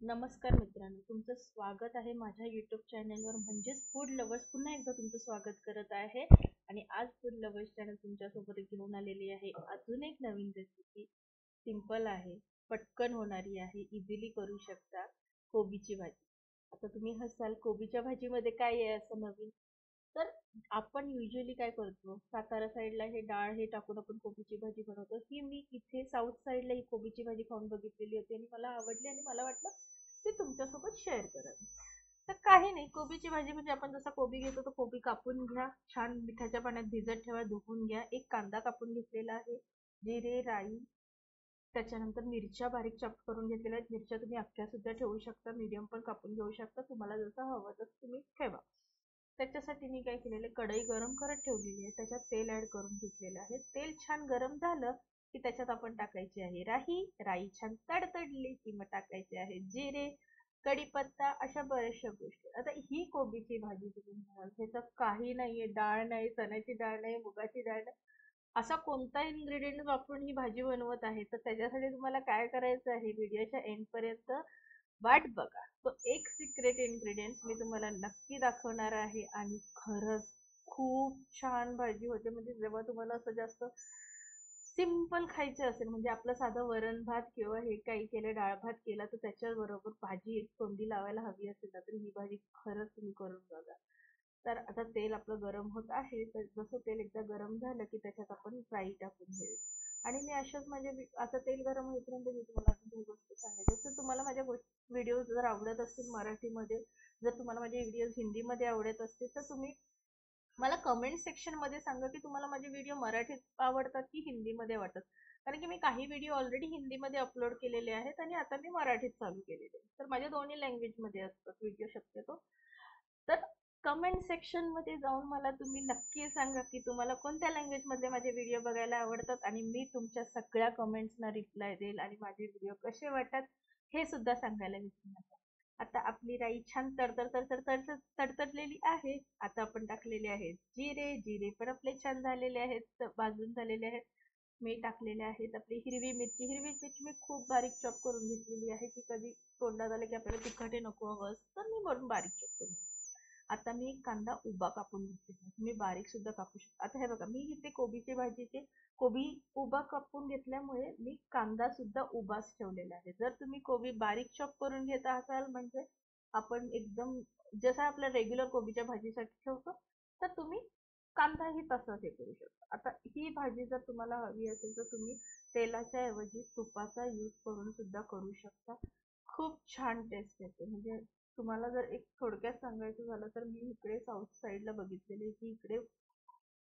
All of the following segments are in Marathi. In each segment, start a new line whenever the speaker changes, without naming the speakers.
नमस्कार मित्रांनो, तुमचं स्वागत आहे माझ्या यूट्यूब चॅनलवर म्हणजेच फूड लवर्स. पुन्हा एकदा तुमचं स्वागत करत आहे. आणि आज फूड लवर्स चॅनल तुमच्यासोबत घेऊन आलेली आहे अजून एक नवीन रेसिपी. सिंपल आहे, पटकन होणारी आहे, इझिली करू शकता. कोबीची भाजी. आता तुम्ही हसाल, कोबीच्या भाजीमध्ये काय आहे असं नवीन? तर आपण युजली काय करतो, सातारा साईडला हे डाळ हे टाकून आपण कोबीची भाजी बनवतो. ही मी इथे साऊथ साईडला ही कोबीची भाजी खाऊन बघितलेली होती आणि मला आवडली आणि मला वाटलं ते तुमच्यासोबत शेअर करावी. तर काही नाही, कोबीची भाजी म्हणजे आपण जसा कोबी घेतो तो कोबी कापून घ्या, छान मिठाच्या पाण्यात भिजत ठेवा, धुवून घ्या. एक कांदा कापून घेतलेला आहे, जिरे, राई, त्याच्यानंतर मिरच्या बारीक चॉप करून घेतलेल्या आहेत. मिरच्या तुम्ही अख्ख्या सुद्धा ठेवू शकता, मीडियम पण कापून घेऊ शकता, तुम्हाला जसं हवं तसं तुम्ही ठेवा. त्याच्यासाठी मी काय केलेलं, कढई गरम करत ठेवलेली आहे, त्याच्यात तेल ऍड करून घेतलेलं आहे. तेल छान गरम झालं की त्याच्यात आपण टाकायची आहे राई. राई छान तडतडली की मग टाकायचे आहे जिरे, कढीपत्ता, अशा बऱ्याचशा गोष्टी. आता ही कोबीची भाजी तुम्ही म्हणाल ह्याच्यात काही नाहीये, डाळ नाही, चण्याची डाळ नाही, मुगाची डाळ नाही, असा कोणता इन्ग्रेडियंट वापरून ही भाजी बनवत आहे. तर त्याच्यासाठी तुम्हाला काय करायचं आहे, व्हिडिओच्या एंड पर्यंत वाट बघा. तो एक सिक्रेट इन्ग्रेडियंट मी तुम्हाला नक्की दाखवणार आहे आणि खरंच खूप छान भाजी होते. म्हणजे जेव्हा तुम्हाला असं जास्त सिंपल खायचं असेल, म्हणजे आपलं साधं वरण भात किंवा हे काही केलं, डाळ भात केला, तर त्याच्याबरोबर भाजी एक तोंडी लावायला हवी असेल ना, तर ही भाजी खरंच तुम्ही करून बघा. तर आता तेल आपलं गरम होत आहे, तर जसं तेल एकदा गरम झालं की त्याच्यात आपण फ्राई टाकून घेऊ. आणि मी अशाच म्हणजे आता तेल गरम होईपर्यंत मी तुम्हाला अजून काही गोष्टी सांगायच्या. तर तुम्हाला माझ्या व्हिडिओ जर आवडत असतील मराठीमध्ये, जर तुम्हाला माझे व्हिडिओ हिंदीमध्ये आवडत असतील, तर तुम्ही मला कमेंट सेक्शन मध्ये सांगा की तुम्हाला माझे व्हिडिओ मराठीत आवडतात की हिंदीमध्ये आवडतात. कारण की मी काही व्हिडिओ ऑलरेडी हिंदीमध्ये अपलोड केलेले आहेत आणि आता मी मराठीत चालू केलेले आहेत. तर माझ्या दोन्ही लँग्वेज मध्ये असतात व्हिडिओ शक्यतो. तर कमेंट सेक्शन मध्ये जाऊन मला तुम्ही नक्की सांगा की तुम्हाला कोणत्या लँग्वेज मधले माझे व्हिडिओ बघायला आवडतात आणि मी तुमच्या सगळ्या कमेंट्सना रिप्लाय देईल आणि माझे व्हिडिओ कसे वाटतात हे सुद्धा सांगायला विसरू नका. आता आपली राई छान तडतड तडतड तडतड तडतडलेली आहे. आता आपण टाकलेले आहेत जिरे. जिरे पण आपले छान झालेले आहेत, भाजून झालेले आहेत. मी टाकलेले आहेत आपली हिरवी मिरची. हिरवी मिरची मी खूप बारीक चॉप करून घेतलेली आहे, की कधी तोंडात आलं की आपल्याला तिखट नको हवं असतं, तर मी वरून बारीक चॉप करून. आता मी कांदा उभा कापून घेतलेला आहे, तुम्ही बारीक सुद्धा कापू शकता. आता हे बघा, मी इथे कोबीची भाजीचे कोबी उभा कापून घेतल्यामुळे मी कांदा सुद्धा उभाच ठेवलेला आहे. जर तुम्ही कोबी बारीक चॉप करून घेत असाल, म्हणजे आपण एकदम जसं आपल्या रेग्युलर कोबीच्या भाजीसाठी ठेवतो, तर तुम्ही कांदाही तसाच हे करू शकता. आता ही भाजी जर तुम्हाला हवी असेल तर तुम्ही तेलाच्या ऐवजी तुपाचा यूज करून सुद्धा करू शकता. खूप छान टेस्ट येते. म्हणजे तुम्हाला जर एक थोडक्यात सांगायचं झालं तर मी इकडे साऊथ साईडला बघितलेले की इकडे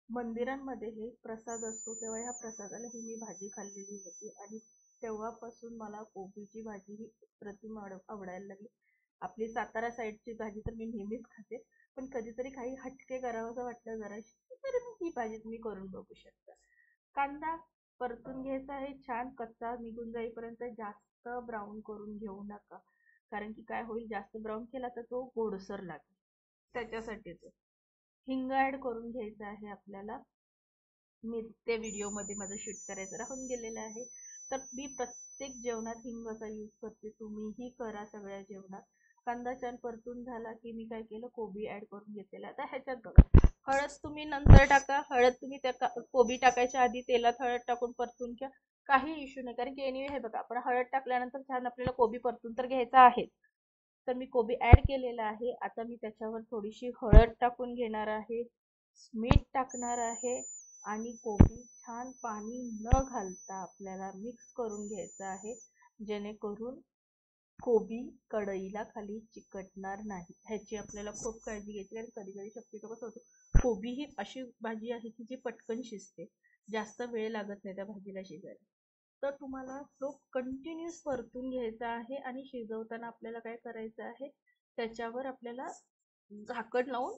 मंदिरांमध्ये हे प्रसाद असतो, तेव्हा ह्या प्रसादाला ही मी भाजी खाल्लेली होती आणि तेव्हापासून मला कोबीची भाजी ही प्रतिम आवडायला लागली. आपली सातारा साईडची भाजी तर मी नेहमीच खाते, पण कधीतरी काही हटके करावंसं वाटलं जराशी, तर मग ही भाजी तुम्ही करून बघू शकता. कांदा परतून घ्यायचा आहे छान, कच्चा निघून जाईपर्यंत. जास्त ब्राऊन करून घेऊ नका, कारण की काय होईल, जास्त ब्राऊन केला तर तो गोडसर लागेल. त्याच्यासाठीच हिंग ऍड करून घ्यायचं आहे आपल्याला. मी त्या व्हिडिओमध्ये माझं शूट करायचं राहून गेलेलं आहे, तर मी प्रत्येक जेवणात हिंगाचा यूज करते, तुम्हीही करा सगळ्या जेवणात. कांदा छान परतून झाला की मी काय केलं, कोबी ऍड करून घेतलेला. आता ह्याच्यात बघा, हळद तुम्ही नंतर टाका. हळद तुम्ही त्या कोबी टाकायच्या आधी तेलात हळद टाकून परतून घ्या, काही इश्यू नाही. कारण की एनिवे हे बघा, आपण हळद टाकल्यानंतर छान आपल्याला कोबी परतून तर घ्यायचा आहे. तर मी कोबी ऍड केलेला आहे. आता मी त्याच्यावर थोडीशी हळद टाकून घेणार आहे, मीठ टाकणार आहे आणि कोबी छान पाणी न घालता आपल्याला मिक्स करून घ्यायचं आहे, जेणेकरून कोबी कढईला खाली चिकटणार नाही. ह्याची आपल्याला खूप काळजी घ्यायची. कारण कधी कधी शक्यतो कसं होतं, कोबी ही अशी भाजी आहे की जी पटकन शिजते, जास्त वेळ लागत नाही त्या भाजीला शिजायला. तर तुम्हाला तो कंटिन्यूस परतून घ्यायचा आहे आणि शिजवताना आपल्याला काय करायचं आहे, त्याच्यावर आपल्याला झाकण लावून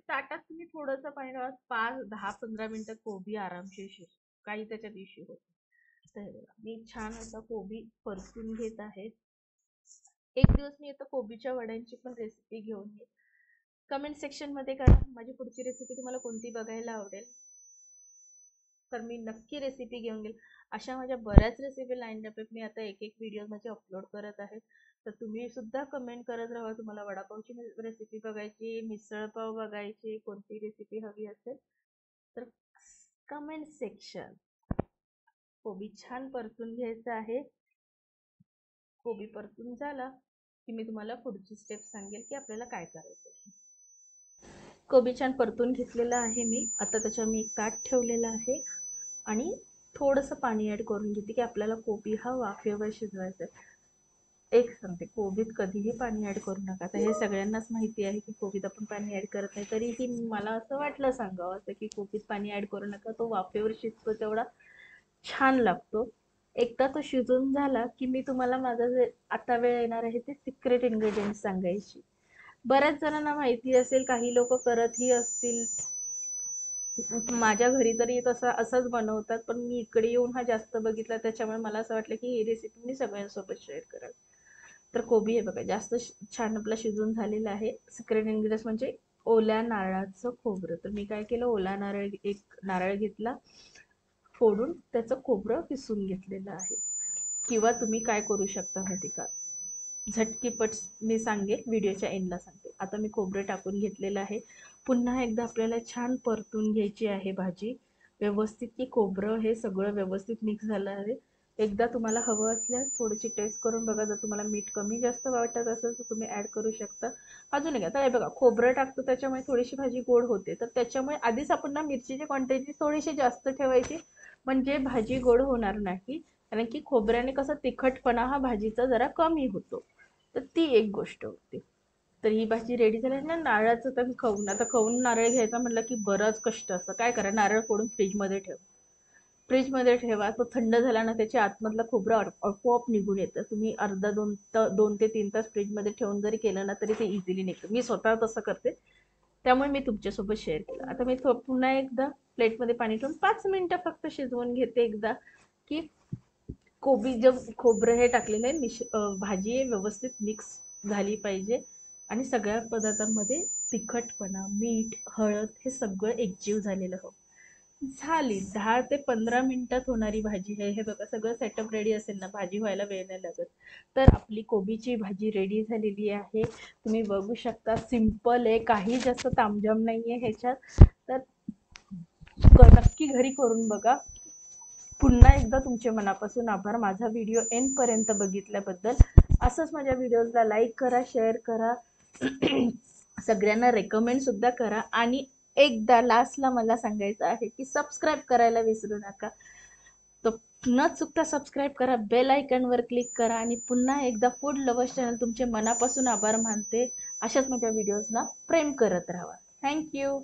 ताटात तुम्ही थोडंसं पाणी लावा. 5-10-15 मिनिटं कोबी आरामशीर शिजतो, काही त्याच्यात इश्यू होत. तर मी छान असा कोबी परतून घेत आहे. एक दिवस मी आता कोबीच्या वड्यांची पण रेसिपी घेऊन येईल. कमेंट सेक्शन मध्ये करा माझी पुढची रेसिपी तुम्हाला कोणती बघायला आवडेल, तर मी नक्की रेसिपी घेऊन येईल. अशा माझ्या बऱ्याच रेसिपी लाईन अप आहेत. मी आता एक एक व्हिडिओ माझे अपलोड करत आहे. तर तुम्ही सुद्धा कमेंट करत राहा. तुम्हाला वडापावची रेसिपी बघायची, मिसळपाव बघायची, कोणती रेसिपी हवी असेल तर कमेंट सेक्शन. कोबी छान परतून घ्यायचं आहे. कोबी परतून झाला की मी तुम्हाला पुढची स्टेप सांगेल की आपल्याला काय करायचं आहे. कोबी छान परतून घेतलेला आहे मी. आता त्याच्यावर मी एक ताट ठेवलेलं आहे आणि थोडंसं पाणी ॲड करून घेते की आपल्याला कोबी हा वाफेवर शिजवायचा आहे. एक सांगते, कोबीत कधीही पाणी ॲड करू नका. आता हे सगळ्यांनाच माहिती आहे की कोबीत आपण पाणी ॲड करत नाही, तरीही मला असं वाटलं सांगावं असं की कोबीत पाणी ॲड करू नका. तो वाफेवर शिजतो तेवढा छान लागतो. एकदा तो शिजून झाला की मी तुम्हाला माझा जे आता वेळ येणार आहे ते सिक्रेट इन्ग्रेडियंट सांगायची. बऱ्याच जणांना माहिती असेल, काही लोक करतही असतील. माझ्या घरी तरी तसं असंच बनवतात, पण मी इकडे येऊन हा जास्त बघितला, त्याच्यामुळे मला असं वाटलं की ही रेसिपी मी सगळ्यांसोबत शेअर करावी. तर कोबी हे बघा जास्त छान आपला शिजून झालेला आहे. सिक्रेट इन्ग्रेडियंट्स म्हणजे ओल्या नारळाचं खोबरं. तर मी काय केलं, ओला नारळ एक नारळ घेतला फोडून, त्याचं खोबरं किसून घेतलेलं आहे. किंवा तुम्ही काय करू शकता माहिती का, झटकीपट मी सांगेल, व्हिडिओच्या एंडला सांगते. आता मी खोबरं टाकून घेतलेलं आहे. पुन्हा एकदा आपल्याला छान परतून घ्यायची आहे भाजी व्यवस्थित, की खोबरं हे सगळं व्यवस्थित मिक्स झालं आहे. एकदा तुम्हाला हवं असल्यास थोडीशी टेस्ट करून बघा. जर तुम्हाला मीठ कमी जास्त वाटत असेल तर तुम्ही ॲड करू शकता. अजून एक, आता हे बघा खोबरं टाकतो त्याच्यामुळे थोडीशी भाजी गोड होते. तर त्याच्यामुळे आधीच आपण ना मिरचीची क्वांटिटी थोडीशी जास्त ठेवायची, म्हणजे भाजी गोड होणार नाही. कारण की खोबऱ्याने कसं तिखटपणा हा भाजीचा जरा कमी होतो. तर ती एक गोष्ट होती. तर ही भाजी रेडी झाली ना. नारळाचं तर खवून, आता खवून नारळ घ्यायचा म्हटलं की बरंच कष्ट असतं. काय करा, नारळ फोडून फ्रीजमध्ये ठेवा. फ्रीजमध्ये ठेवा. तो थंड झाला ना त्याच्या आतमधलं खोबरं आपोआप निघून येतं. तुम्ही अर्धा 2 ते 3 तास फ्रीजमध्ये ठेवून जरी केलं ना तरी ते इझिली निघतं. मी स्वतः तसं करते, त्यामुळे मी तुमच्यासोबत शेअर केलं. आता मी पुन्हा एकदा प्लेटमध्ये पाणी ठेवून 5 मिनिटं फक्त शिजवून घेते एकदा, की कोबी जब खोबरं हे टाकलेलं आहे, भाजी व्यवस्थित मिक्स झाली पाहिजे आणि सगळ्या पदार्थांमध्ये तिखटपणा, मीठ, हळद हे सगळं एकजीव झालेलं हो. झाली 10 ते 15 मिनिटात होणारी भाजी आहे. हे बघा सगळं सेटअप रेडी असेल ना, भाजी व्हायला वेळ नाही लागत. तर आपली कोबीची भाजी रेडी झालेली आहे. तुम्ही बघू शकता, सिंपल आहे, काही जास्त तामझाम नाही आहे ह्याच्यात. तर नक्की घरी करून बघा. पुन्हा एकदा तुमचे मनापासून आभार माझा व्हिडिओ एंड पर्यंत बघितल्याबद्दल. असंच माझ्या व्हिडिओजला लाईक करा, शेअर करा, सगळ्यांना रेकमेंड सुद्धा करा. आणि एकदा लास्टला मला सांगायचं आहे की सबस्क्राईब करायला विसरू नका. तर न चुकता सबस्क्राईब करा, बेल आयकॉनवर क्लिक करा. आणि पुन्हा एकदा फूड लवर्स चॅनल तुमचे मनापासून आभार मानते. अशाच माझ्या व्हिडिओजना प्रेम करत राहा. थँक्यू.